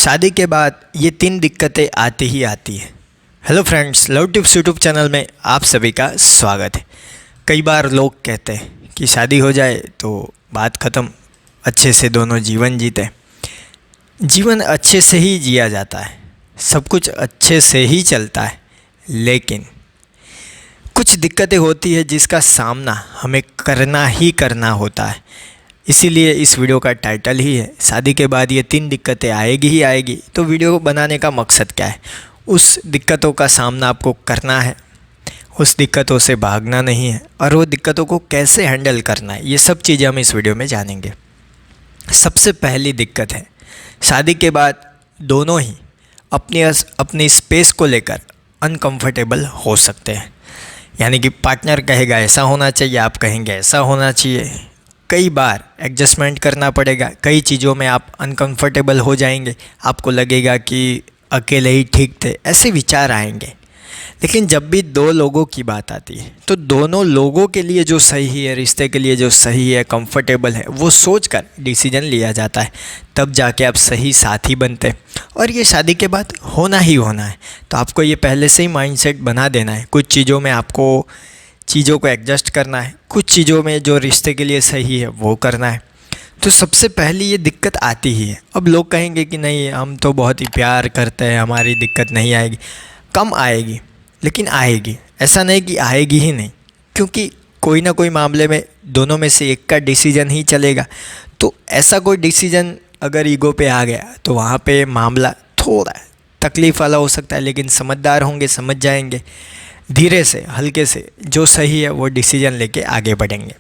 शादी के बाद ये 3 दिक्कतें आती ही आती हैं। Hello friends, love tips YouTube channel में आप सभी का स्वागत है। कई बार लोग कहते हैं कि शादी हो जाए तो बात ख़त्म, अच्छे से दोनों जीवन जीते। जीवन अच्छे से ही जिया जाता है, सब कुछ अच्छे से ही चलता है, लेकिन कुछ दिक्कतें होती है जिसका सामना हमें करना ही करना होता है। इसीलिए इस वीडियो का टाइटल ही है शादी के बाद ये 3 दिक्कतें आएगी ही आएगी। तो वीडियो बनाने का मकसद क्या है? उस दिक्कतों का सामना आपको करना है, उस दिक्कतों से भागना नहीं है, और वो दिक्कतों को कैसे हैंडल करना है, ये सब चीज़ें हम इस वीडियो में जानेंगे। सबसे पहली दिक्कत है, शादी के बाद दोनों ही अपनी स्पेस को लेकर अनकंफर्टेबल हो सकते हैं। यानी कि पार्टनर कहेगा ऐसा होना चाहिए, आप कहेंगे ऐसा होना चाहिए। कई बार एडजस्टमेंट करना पड़ेगा, कई चीज़ों में आप अनकंफर्टेबल हो जाएंगे, आपको लगेगा कि अकेले ही ठीक थे, ऐसे विचार आएंगे। लेकिन जब भी 2 लोगों की बात आती है तो दोनों लोगों के लिए जो सही है, रिश्ते के लिए जो सही है, कंफर्टेबल है, वो सोचकर डिसीजन लिया जाता है। तब जाके आप सही साथी बनते हैं, और ये शादी के बाद होना ही होना है। तो आपको ये पहले से ही माइंडसेट बना देना है। कुछ चीज़ों में आपको चीज़ों को एडजस्ट करना है, कुछ चीज़ों में जो रिश्ते के लिए सही है वो करना है। तो सबसे पहली ये दिक्कत आती ही है। अब लोग कहेंगे कि नहीं, हम तो बहुत ही प्यार करते हैं, हमारी दिक्कत नहीं आएगी। कम आएगी, लेकिन आएगी। ऐसा नहीं कि आएगी ही नहीं, क्योंकि कोई ना कोई मामले में दोनों में से एक का डिसीजन ही चलेगा। तो ऐसा कोई डिसीजन अगर ईगो पे आ गया तो वहाँ पे मामला थोड़ा तकलीफ़ वाला हो सकता है, लेकिन समझदार होंगे, समझ जाएंगे, धीरे से हल्के से जो सही है वो डिसीजन लेके आगे बढ़ेंगे।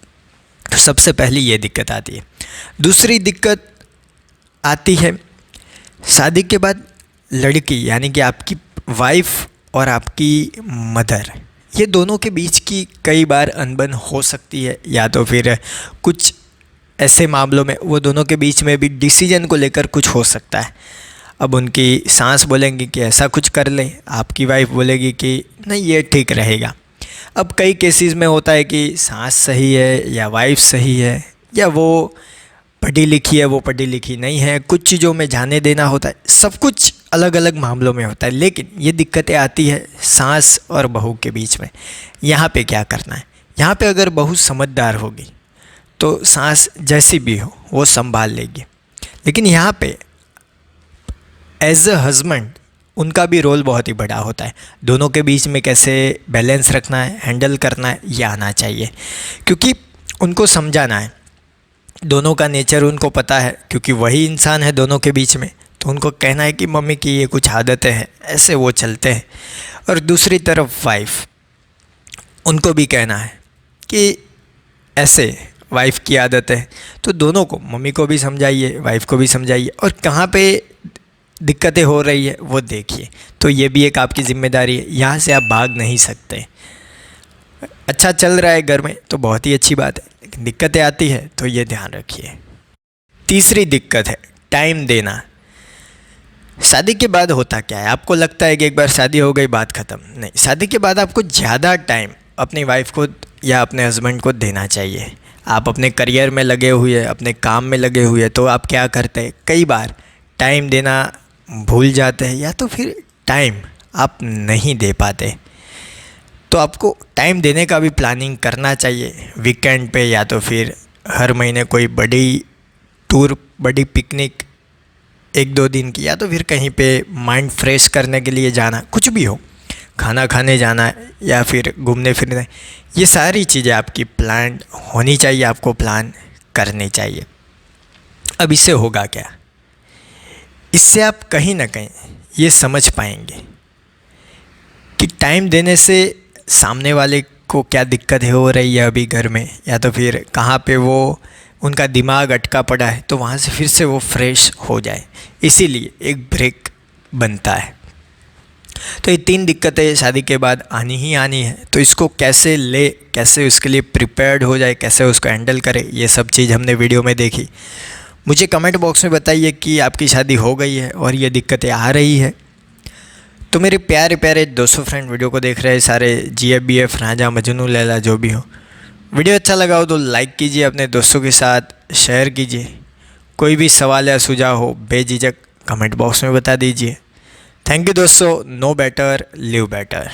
तो सबसे पहली ये दिक्कत आती है। दूसरी दिक्कत आती है शादी के बाद लड़की, यानी कि आपकी वाइफ और आपकी मदर, ये दोनों के बीच की कई बार अनबन हो सकती है, या तो फिर कुछ ऐसे मामलों में वो दोनों के बीच में भी डिसीजन को लेकर कुछ हो सकता है। अब उनकी सास बोलेंगी कि ऐसा कुछ कर लें, आपकी वाइफ बोलेगी कि नहीं ये ठीक रहेगा। अब कई केसेस में होता है कि सास सही है या वाइफ सही है, या वो पढ़ी लिखी है, वो पढ़ी लिखी नहीं है, कुछ चीज़ों में जाने देना होता है। सब कुछ अलग अलग मामलों में होता है, लेकिन ये दिक्कतें आती है सास और बहू के बीच में। यहाँ पे क्या करना है? यहाँ पे अगर बहू समझदार होगी तो सास जैसी भी हो वो संभाल लेगी, लेकिन यहाँ पे एज अ हस्बैंड उनका भी रोल बहुत ही बड़ा होता है। दोनों के बीच में कैसे बैलेंस रखना है, हैंडल करना है, ये आना चाहिए, क्योंकि उनको समझाना है। दोनों का नेचर उनको पता है, क्योंकि वही इंसान है दोनों के बीच में। तो उनको कहना है कि मम्मी की ये कुछ आदतें हैं, ऐसे वो चलते हैं। और दूसरी तरफ वाइफ, उनको भी कहना है कि ऐसे वाइफ की आदत है। तो दोनों को, मम्मी को भी समझाइए, वाइफ को भी समझाइए, और कहाँ पे दिक्कतें हो रही है वो देखिए। तो ये भी एक आपकी जिम्मेदारी है, यहाँ से आप भाग नहीं सकते। अच्छा चल रहा है घर में तो बहुत ही अच्छी बात है, लेकिन दिक्कतें आती है तो ये ध्यान रखिए। तीसरी दिक्कत है टाइम देना। शादी के बाद होता क्या है, आपको लगता है कि एक बार शादी हो गई बात ख़त्म। नहीं, शादी के बाद आपको ज़्यादा टाइम अपनी वाइफ को या अपने हस्बैंड को देना चाहिए। आप अपने करियर में लगे हुए, अपने काम में लगे हुए, तो आप क्या करते हैं, कई बार टाइम देना भूल जाते हैं, या तो फिर टाइम आप नहीं दे पाते। तो आपको टाइम देने का भी प्लानिंग करना चाहिए, वीकेंड पे, या तो फिर हर महीने कोई बड़ी टूर, बड़ी पिकनिक 1-2 दिन की, या तो फिर कहीं पे माइंड फ्रेश करने के लिए जाना, कुछ भी हो, खाना खाने जाना या फिर घूमने फिरने, ये सारी चीज़ें आपकी प्लान होनी चाहिए, आपको प्लान करनी चाहिए। अब इससे होगा क्या? इससे आप कहीं ना कहीं ये समझ पाएंगे कि टाइम देने से सामने वाले को क्या दिक्कत हो रही है अभी घर में, या तो फिर कहाँ पे वो उनका दिमाग अटका पड़ा है, तो वहाँ से फिर से वो फ्रेश हो जाए। इसीलिए एक ब्रेक बनता है। तो ये 3 दिक्कतें शादी के बाद आनी ही आनी है। तो इसको कैसे ले, कैसे उसके लिए प्रिपेयर्ड हो जाए, कैसे उसको हैंडल करे, ये सब चीज़ हमने वीडियो में देखी। मुझे कमेंट बॉक्स में बताइए कि आपकी शादी हो गई है और ये दिक्कतें आ रही है। तो मेरे प्यारे प्यारे 200 फ्रेंड वीडियो को देख रहे सारे GF BF राजा मजनू लैला जो भी हो, वीडियो अच्छा लगा हो तो लाइक कीजिए, अपने दोस्तों के साथ शेयर कीजिए। कोई भी सवाल या सुझाव हो बेझिझक कमेंट बॉक्स में बता दीजिए। थैंक यू दोस्तों। No better live better.